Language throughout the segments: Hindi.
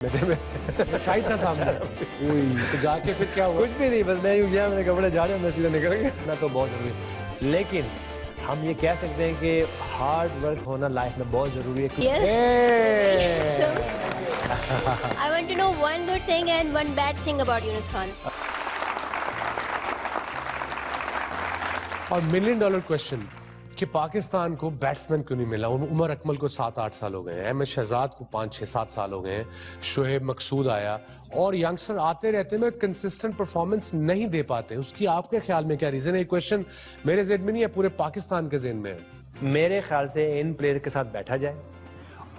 शाहिद था सामने। तो जाके फिर क्या हुआ? कुछ भी नहीं, बस मैं यूँ गया, मैंने कपड़े झाड़े, मैं सीधा निकल गया ना। तो बहुत ज़रूरी है, लेकिन हम ये कह सकते हैं कि हार्ड वर्क होना लाइफ में बहुत ज़रूरी है। Yes. I want to know one good thing and one bad thing about Yunus Khan. और $1 मिलियन क्वेश्चन कि पाकिस्तान को बैट्समैन क्यों नहीं मिला? उमर अकमल को 7-8 साल हो गए हैं, अहमद शहजाद को 5-6-7 साल हो गए हैं, शोएब मकसूद आया और यंगस्टर आते रहते हैं, कंसिस्टेंट परफॉर्मेंस नहीं दे पाते। उसकी आपके ख्याल में क्या रीजन है? क्वेश्चन मेरे ज़हन में नहीं है, पूरे पाकिस्तान के ज़हन में है। मेरे ख्याल से इन प्लेयर के साथ बैठा जाए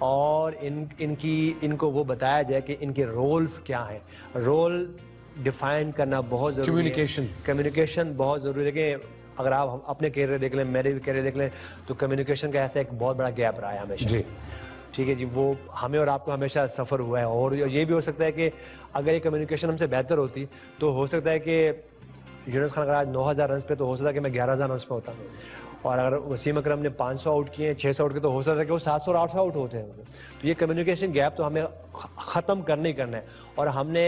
और इनको वो बताया जाए कि इनके रोल्स क्या हैं। रोल डिफाइन करना बहुत ज़रूरी है। कम्युनिकेशन बहुत ज़रूरी है कि अगर आप अपने कैरियर देख लें, मेरे भी कैरियर देख लें, तो कम्युनिकेशन का ऐसा एक बहुत बड़ा गैप रहा है हमेशा जी। ठीक है जी, वो हमें और आपको हमेशा सफ़र हुआ है। और ये भी हो सकता है कि अगर ये कम्युनिकेशन हमसे बेहतर होती तो हो सकता है कि यूनुस खान अगर आज 9,000 रन पे, तो हो सकता है कि मैं 11,000 रन पे होता। और अगर वसीम अकरम ने 500 आउट किए, 600 आउट किए, तो हो सकता है कि वो 700 और 800 आउट होते हैं। तो ये कम्युनिकेशन गैप तो हमें ख़त्म करना ही करना है और हमने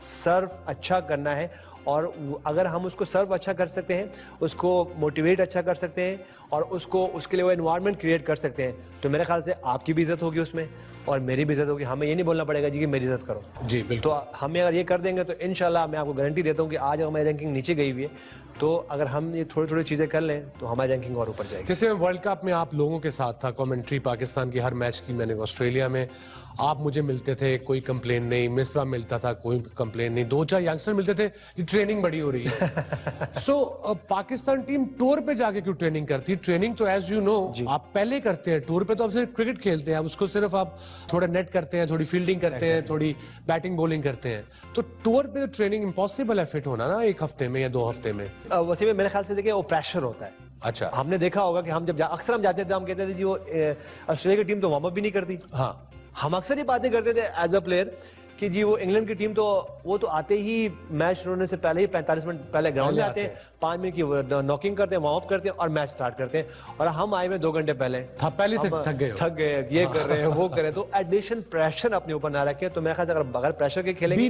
सर्व अच्छा करना है। और अगर हम उसको सर्व अच्छा कर सकते हैं, उसको मोटिवेट अच्छा कर सकते हैं और उसके लिए वो एनवायरनमेंट क्रिएट कर सकते हैं, तो मेरे ख्याल से आपकी भी इज्जत होगी उसमें और मेरी भी इज्जत होगी। हमें ये नहीं बोलना पड़ेगा जी कि मेरी इज्जत करो जी, बिल्कुल। तो हमें अगर ये कर देंगे तो इंशाल्लाह मैं आपको गारंटी देता हूँ कि आज हमारी रैंकिंग नीचे गई हुई है, तो अगर हम ये थोड़ी थोड़ी चीज़ें कर लें तो हमारी रैंकिंग और ऊपर जाएगी। जैसे वर्ल्ड कप में आप लोगों के साथ था, कमेंट्री पाकिस्तान की हर मैच की मैंने ऑस्ट्रेलिया में, आप मुझे मिलते थे, कोई कंप्लेन नहीं, मिसबा मिलता था, कोई कंप्लेन नहीं, 2-4 यंगस्टर मिलते थे कि ट्रेनिंग बड़ी हो रही है। सो पाकिस्तान टीम टूर पे जाके क्यों ट्रेनिंग करती है? ट्रेनिंग तो एज यू नो आप पहले करते हैं, टूर पे तो आप सिर्फ क्रिकेट खेलते हैं, उसको सिर्फ आप थोड़ा नेट करते हैं, थोड़ी फील्डिंग करते हैं, थोड़ी बैटिंग बॉलिंग करते हैं। तो टूर पे तो ट्रेनिंग इम्पॉसिबल है फिट होना ना 1 हफ्ते में या 2 हफ्ते में। वैसे में मेरे ख्याल से देखिए वो प्रेशर होता है। अच्छा, हमने देखा होगा कि हम जब अक्सर हम जाते थे, हम कहते थे जी वो ऑस्ट्रेलिया की टीम तो वार्म अप भी नहीं करती। हाँ, हम अक्सर ये बातें करते थे एज अ प्लेयर कि जी वो इंग्लैंड की टीम तो वो तो आते ही मैच शुरू होने से पहले ही 45 मिनट पहले ग्राउंड में आते हैं, 5 मिनट की नॉकिंग करते हैं, वार्म अप करते हैं और मैच स्टार्ट करते हैं। और हम आए हुए 2 घंटे पहले पहले थक गए, ये कर रहे हैं, वो कर रहे हैं। तो एडिशन प्रेशर अपने ऊपर ना रखें। तो मेरे ख्याल से अगर बगैर प्रेशर के खेलेंगे,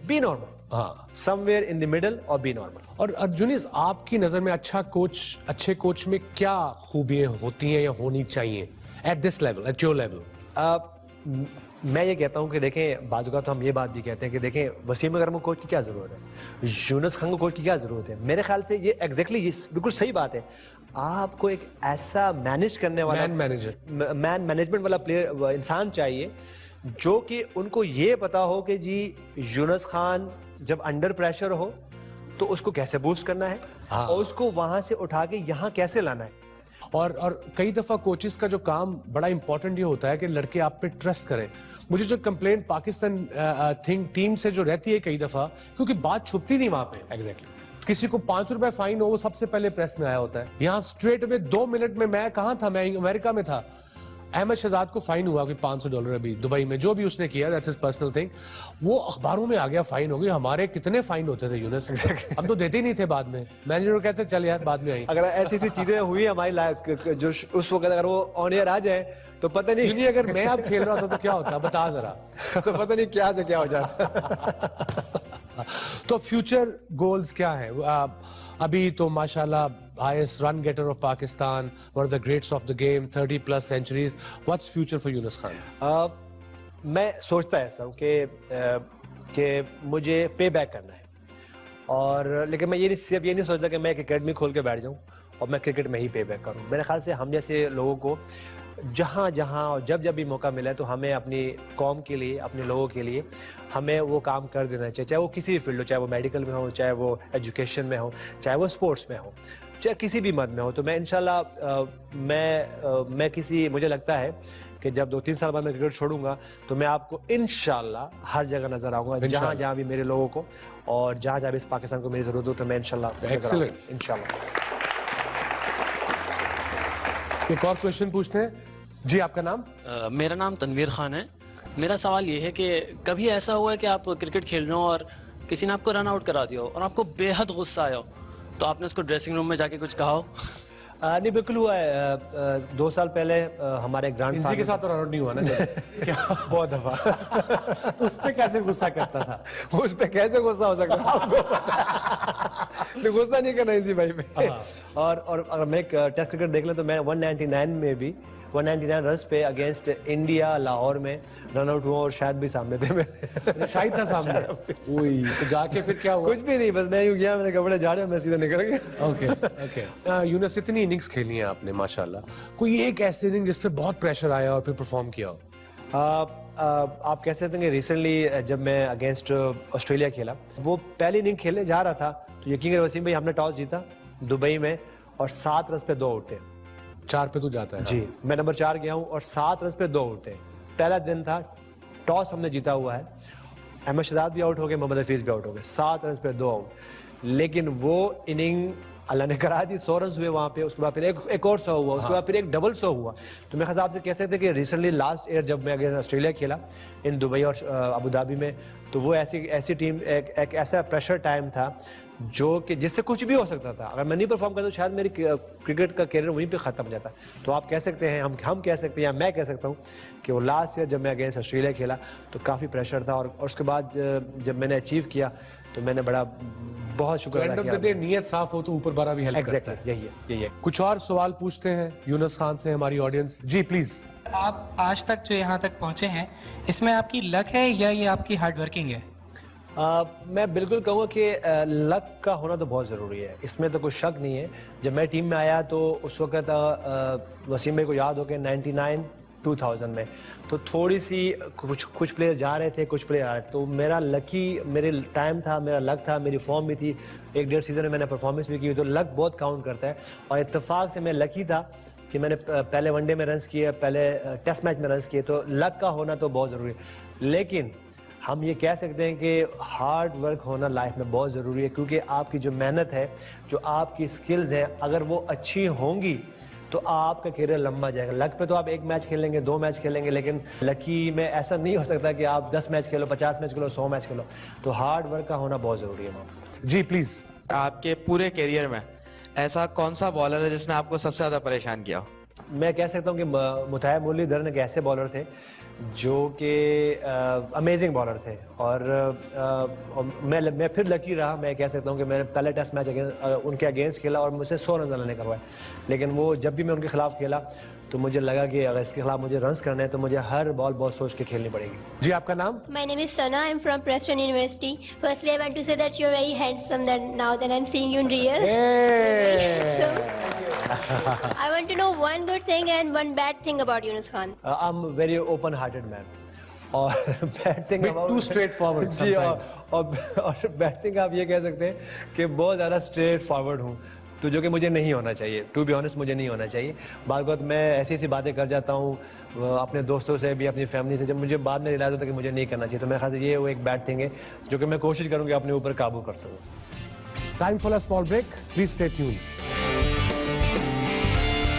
बी नॉर्मल, हाँ, समवेयर इन द मिडल और बी नॉर्मल। और अर्जुनीस, आपकी नजर में अच्छे कोच में क्या खूबियां होती हैं या होनी चाहिए at this level, at your level? मैं ये कहता हूँ कि देखें, बाज़ औक़ात तो हम ये बात भी कहते हैं कि देखें, वसीम अकरम को कोच की क्या ज़रूरत है, यूनुस खान को कोच की क्या ज़रूरत है। मेरे ख्याल से ये एग्जैक्टली बिल्कुल सही बात है। आपको एक ऐसा मैनेज करने वाला मैन मैनेजमेंट वाला प्लेयर इंसान चाहिए जो कि उनको ये पता हो कि जी यूनुस खान जब अंडर प्रेशर हो तो उसको कैसे बूस्ट करना है, हाँ, और उसको वहाँ से उठा के यहाँ कैसे लाना है। और कई दफा कोचेस का जो काम बड़ा इंपॉर्टेंट ये होता है कि लड़के आप पे ट्रस्ट करें। मुझे जो कंप्लेंट पाकिस्तान टीम से जो रहती है कई दफा, क्योंकि बात छुपती नहीं वहां पे। एग्जैक्टली, किसी को 5 रुपए फाइन हो, वो सबसे पहले प्रेस में आया होता है। यहाँ स्ट्रेट अवे 2 मिनट में, मैं कहाँ था, मैं अमेरिका में था, अहमद शहजाद को फाइन हुआ कि $500 अभी दुबई में, जो भी उसने किया, दैट्स हिज पर्सनल थिंग, वो अखबारों में आ गया, फाइन हो गई। हमारे कितने फाइन होते थे यूनुस, हम तो देते ही नहीं थे। बाद में मैनेजर कहते चल यार बाद में आई। अगर ऐसी चीजें हुई हमारी लाइफ जो उस वक्त अगर वो ऑन एयर आ जाए तो पता नहीं अगर मैं अब खेल रहा था तो क्या होता, बता जरा। तो पता नहीं क्या से क्या हो जाता। तो फ्यूचर गोल्स क्या है? अभी तो माशाल्लाह highest run getter of Pakistan, one of the greats of the game, 30+ centuries. What's future for Younis Khan? मैं सोचता ऐसा हूँ कि मुझे पे बैक करना है, और लेकिन मैं ये नहीं सोचता कि मैं एक एकेडमी खोल के बैठ जाऊँ और मैं क्रिकेट में ही पे बैक करूँ। मेरे ख्याल से हम जैसे लोगों को जहाँ जहाँ और जब जब भी मौका मिले तो हमें अपनी कौम के लिए, अपने लोगों के लिए हमें वो काम कर देना चाहिए, चाहे वो किसी भी फील्ड हो, चाहे वो मेडिकल में हो, चाहे वो एजुकेशन में हो, चाहे वो स्पोर्ट्स में हो, चाहे किसी भी मद में हो। तो मैं इंशाल्लाह मुझे लगता है कि जब 2-3 साल बाद मैं क्रिकेट छोड़ूंगा तो मैं आपको इंशाल्लाह हर जगह नजर आऊंगा, जहाँ जहाँ भी मेरे लोगों को और जहाँ जहाँ भी इस पाकिस्तान को मेरी जरूरत हो, तो मैं इंशाल्लाह इंशाल्लाह। एक और क्वेश्चन पूछते हैं जी, आपका नाम? मेरा नाम तनवीर खान है। मेरा सवाल ये है कि कभी ऐसा हुआ है कि आप क्रिकेट खेल रहे हो और किसी ने आपको रन आउट करा दिया हो और आपको बेहद गुस्सा आया हो, तो आपने उसको ड्रेसिंग रूम में जाके कुछ कहा हो? नहीं बिल्कुल हुआ है। 2 साल पहले हमारे इसी के साथ तो रन नहीं हुआ ना क्या? बहुत दफा। तो उस पे कैसे गुस्सा करता था? उस पे कैसे गुस्सा हो सकता है आपको पता है। गुस्सा नहीं करना इसी भाई पे। और अगर मैं टेस्ट क्रिकेट देख लें तो मैं 199 में भी 199 रन पे अगेंस्ट इंडिया लाहौर में रन आउट हुआ और शायद भी सामने थे मेरे। शायद था सामने। ओई, तो जाके फिर क्या हुआ? कुछ भी नहीं, बस मैं यूं गया, मैंने कपड़े झाड़े, मैं सीधा निकल गया। Okay okay. यूनुस, इतनी इनिंग्स खेली हैं आपने माशाल्लाह, कोई एक ऐसी इनिंग जिस पे बहुत प्रेशर आया और फिर परफॉर्म किया हो? आप कह सकते हैं कि रिसेंटली जब मैं अगेंस्ट ऑस्ट्रेलिया खेला, वो पहली इनिंग खेलने जा रहा था तो यकीन करें वसीम भाई, हमने टॉस जीता दुबई में और 7 रन पे 2 आउट थे। 4 पे तू जाता है? जी, मैं नंबर 4 गया हूँ और 7 रन पे 2 आउट थे। पहला दिन था, टॉस हमने जीता हुआ है, अहमद शहजाद भी आउट हो गए, मोहम्मद हफीज भी आउट हो गए, 7 रन पे 2 आउट। लेकिन वो इनिंग अल्लाह ने करा दी, 100 रन हुए वहाँ पे, उसके बाद फिर एक और 100 हुआ, उसके बाद फिर एक डबल 100 हुआ। तो मेरे हिसाब से कह सकते हैं कि रिसेंटली लास्ट ईयर जब मैं अगेंस्ट ऑस्ट्रेलिया खेला इन दुबई और अबू धाबी में, तो वो ऐसी टीम, एक ऐसा प्रेशर टाइम था जो कि जिससे कुछ भी हो सकता था। अगर मैं नहीं परफॉर्म करता तो शायद मेरी क्रिकेट का कैरियर वहीं पे ख़त्म हो जाता। तो आप कह सकते हैं, हम कह सकते हैं, या मैं कह सकता हूँ कि वो लास्ट ईयर जब मैं अगेंस्ट ऑस्ट्रेलिया खेला तो काफ़ी प्रेशर था, और उसके बाद जब मैंने अचीव किया तो मैंने बहुत शुक्र अदा किया। एंड ऑफ द डे नियत साफ हो तो ऊपर बड़ा भी हेल्प करता है। यही है। कुछ और सवाल पूछते हैं यूनुस खान से हमारी ऑडियंस। Ji please. आप आज तक जो यहाँ तक पहुँचे हैं, इसमें आपकी लक है या ये आपकी हार्ड वर्किंग है? मैं बिल्कुल कहूँगा कि लक का होना तो बहुत ज़रूरी है, इसमें तो कोई शक नहीं है। जब मैं टीम में आया तो उस वक्त वसीम भाई को याद हो के 99-2000 में तो थोड़ी सी कुछ प्लेयर जा रहे थे, कुछ प्लेयर आ रहे थे, तो मेरे टाइम था, मेरा लक था, मेरी फॉर्म भी थी, 1-1.5 सीज़न में मैंने परफॉर्मेंस भी की, तो लक बहुत काउंट करता है। और इत्तेफाक से मैं लकी था कि मैंने पहले वनडे में रन्स किए, पहले टेस्ट मैच में रन्स किए, तो लक का होना तो बहुत ज़रूरी है। लेकिन हम ये कह सकते हैं कि हार्ड वर्क होना लाइफ में बहुत ज़रूरी है, क्योंकि आपकी जो मेहनत है, जो आपकी स्किल्स हैं, अगर वो अच्छी होंगी तो आपका करियर लंबा जाएगा। लक पे तो आप 1 मैच खेलेंगे, 2 मैच खेलेंगे, लेकिन लकी में ऐसा नहीं हो सकता कि आप 10 मैच खेलो, 50 मैच खेलो, 100 मैच खेलो। तो हार्ड वर्क का होना बहुत ज़रूरी है। जी प्लीज। आपके पूरे करियर में ऐसा कौन सा बॉलर है जिसने आपको सबसे ज़्यादा परेशान किया? मैं कह सकता हूँ कि मुताहिब मुरलीधरन एक ऐसे बॉलर थे जो कि अमेजिंग बॉलर थे, और मैं फिर लकी रहा। मैं कह सकता हूँ कि मैंने पहले टेस्ट मैच उनके अगेंस्ट खेला और मुझसे 100 रन लाने करवाए, लेकिन वो जब भी मैं उनके खिलाफ खेला तो मुझे लगा कि अगर इसके खिलाफ मुझे रन्स करने हैं तो मुझे हर बॉल बहुत सोच के खेलनी पड़ेगी। जी आपका नाम? My name is Sana. I'm from Preston University. Firstly, I want to say that you're very handsome. That now that I'm seeing you in real. So, I want to know one good thing and one bad thing about Yunus Khan. I'm a very open-hearted man. और बैटिंग टू स्ट्रेट फॉरवर्ड जी, और बैटिंग आप ये कह सकते हैं कि बहुत ज़्यादा स्ट्रेट फॉरवर्ड हूँ, तो जो कि मुझे नहीं होना चाहिए। टू बी ऑनेस्ट, मुझे नहीं होना चाहिए। बाद मैं ऐसी बातें कर जाता हूँ अपने दोस्तों से भी, अपनी फैमिली से, जब मुझे बाद में रियलाइज होता है कि मुझे नहीं करना चाहिए। तो मेरे ख्याल से ये वो एक बैड थिंग है जो कि मैं कोशिश करूँगी अपने ऊपर काबू कर सकूँ। Time for a small break, please stay tuned.